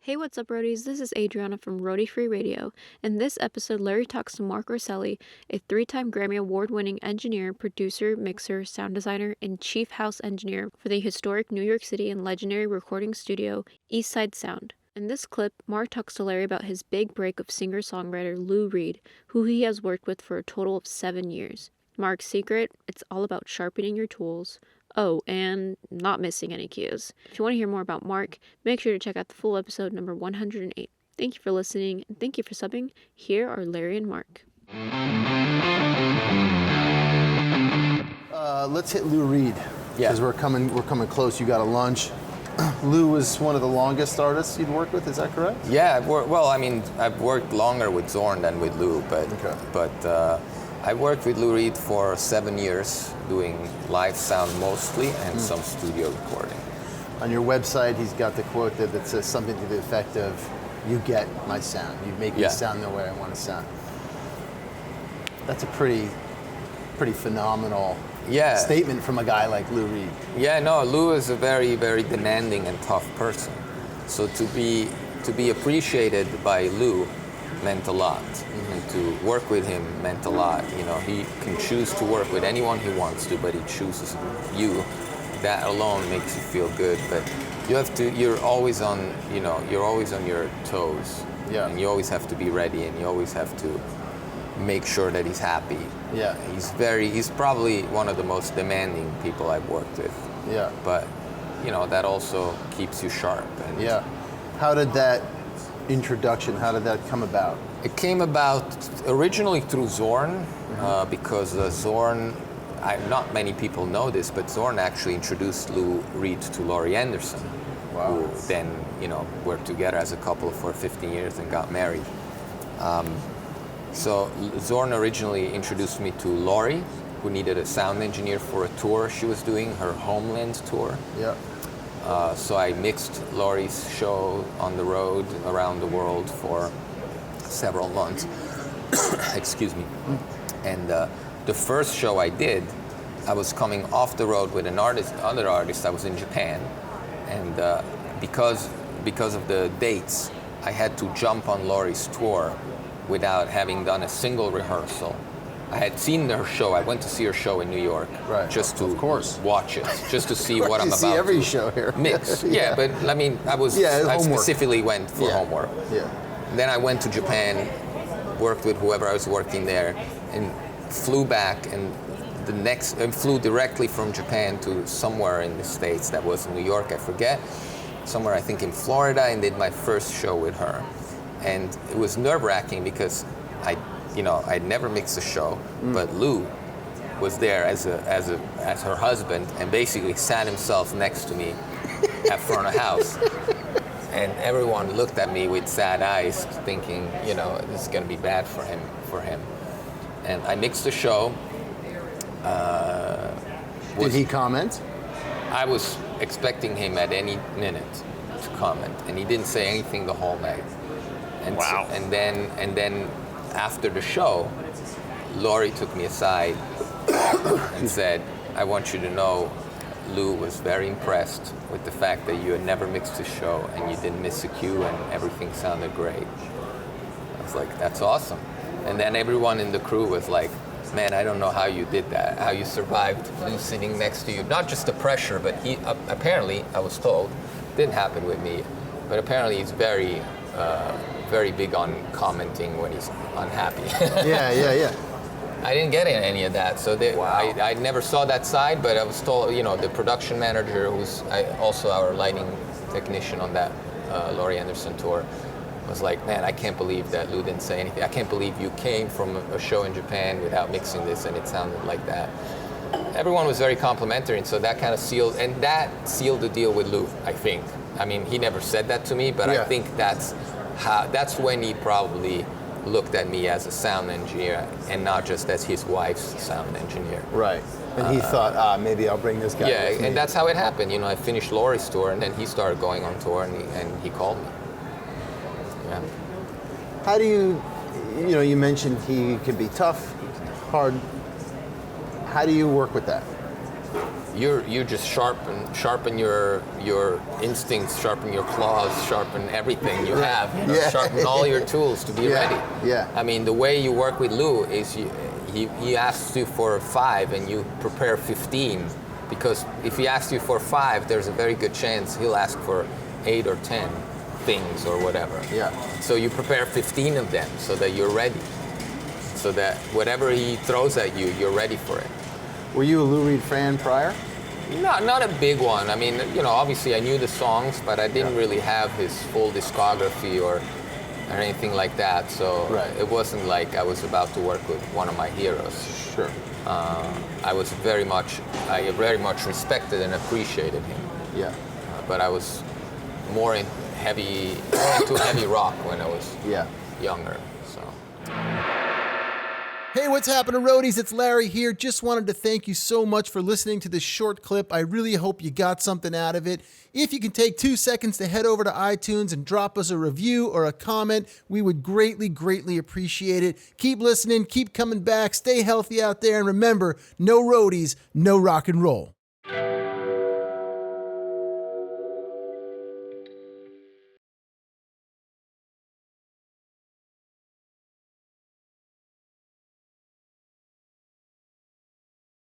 Hey, what's up, roadies? This is Adriana from Roadie Free Radio. In this episode, Larry talks to Marc Urselli, a three-time Grammy Award-winning engineer, producer, mixer, sound designer, and chief house engineer for the historic New York City and legendary recording studio East Side Sound. In this clip, Marc talks to Larry about his big break of singer-songwriter Lou Reed, who he has worked with for a total of 7 years. Marc's secret, it's all about sharpening your tools. Oh, and not missing any cues. If you want to hear more about Marc, make sure to check out the full episode number 108. Thank you for listening, and thank you for subbing. Here are Larry and Marc. Let's hit Lou Reed, because we're coming close. You got a lunch. Lou was one of the longest artists you'd worked with. Is that correct? Yeah, I've worked longer with Zorn than with Lou, but I worked with Lou Reed for 7 years, doing live sound mostly and some studio recording. On your website, he's got the quote that says something to the effect of, "You get my sound. You make me sound the way I want to sound." That's a pretty phenomenal statement from a guy like Lou Reed. Yeah, no, Lou is a very, very demanding and tough person. So to be appreciated by Lou meant a lot. And to work with him meant a lot. You know, he can choose to work with anyone he wants to, but he chooses you. That alone makes you feel good. But you're always on your toes. Yeah. And you always have to be ready, and you always have to make sure that he's happy. Yeah. He's probably one of the most demanding people I've worked with. Yeah. But, that also keeps you sharp. And yeah. How did that come about? It came about originally through Zorn, because Zorn, not many people know this, but Zorn actually introduced Lou Reed to Laurie Anderson, who then, worked together as a couple for 15 years and got married. So Zorn originally introduced me to Laurie, who needed a sound engineer for a tour she was doing, her Homeland tour. Yeah. So I mixed Laurie's show on the road around the world for several months. Excuse me. And the first show I did, I was coming off the road with another artist. I was in Japan, and because of the dates, I had to jump on Laurie's tour without having done a single rehearsal. I had seen her show. I went to see her show in New York, just to watch it, just to see what I'm about to see every to show here. mix. Yeah, but I mean, I specifically went for homework. Yeah. Then I went to Japan, worked with whoever I was working there, and flew back, and flew directly from Japan to somewhere in the States. That was New York, I forget. Somewhere, I think, in Florida, and did my first show with her. And it was nerve-wracking because I'd never mixed a show, but Lou was there as her husband, and basically sat himself next to me at front of house. And everyone looked at me with sad eyes, thinking, this is going to be bad for him. And I mixed the show. Did he comment? I was expecting him at any minute to comment, and he didn't say anything the whole night. And wow. And then after the show, Laurie took me aside and said, "I want you to know, Lou was very impressed with the fact that you had never mixed a show and you didn't miss a cue and everything sounded great." I was like, "That's awesome." And then everyone in the crew was like, "Man, I don't know how you did that, how you survived Lou sitting next to you." Not just the pressure, but he apparently, I was told, didn't happen with me, but apparently he's very big on commenting when he's unhappy. Yeah. I didn't get any of that, so I never saw that side, but I was told, the production manager, who's also our lighting technician on that Laurie Anderson tour, was like, "Man, I can't believe that Lou didn't say anything. I can't believe you came from a show in Japan without mixing this and it sounded like that." Everyone was very complimentary, and so that kind of sealed the deal with Lou, I think. I mean, he never said that to me, but I think that's when he probably looked at me as a sound engineer and not just as his wife's sound engineer. Right. And he thought, maybe I'll bring this guy with me. And that's how it happened. I finished Laurie's tour, and then he started going on tour, and he called me. Yeah. How do you mentioned he can be tough, hard. How do you work with that? you just sharpen your instincts, sharpen your claws, sharpen everything you have, sharpen all your tools to be ready. Yeah. I mean, the way you work with Lou is he asks you for 5 and you prepare 15, because if he asks you for 5, there's a very good chance he'll ask for 8 or 10 things or whatever. Yeah. So you prepare 15 of them so that you're ready, so that whatever he throws at you, you're ready for it. Were you a Lou Reed fan prior? Not a big one. I mean, obviously I knew the songs, but I didn't really have his full discography or anything like that. So it wasn't like I was about to work with one of my heroes. Sure. I very much respected and appreciated him. Yeah. But I was more into heavy rock when I was younger. So. Hey, what's happening, roadies? It's Larry here. Just wanted to thank you so much for listening to this short clip. I really hope you got something out of it. If you can take 2 seconds to head over to iTunes and drop us a review or a comment, we would greatly, greatly appreciate it. Keep listening, keep coming back, stay healthy out there, and remember, no roadies, no rock and roll.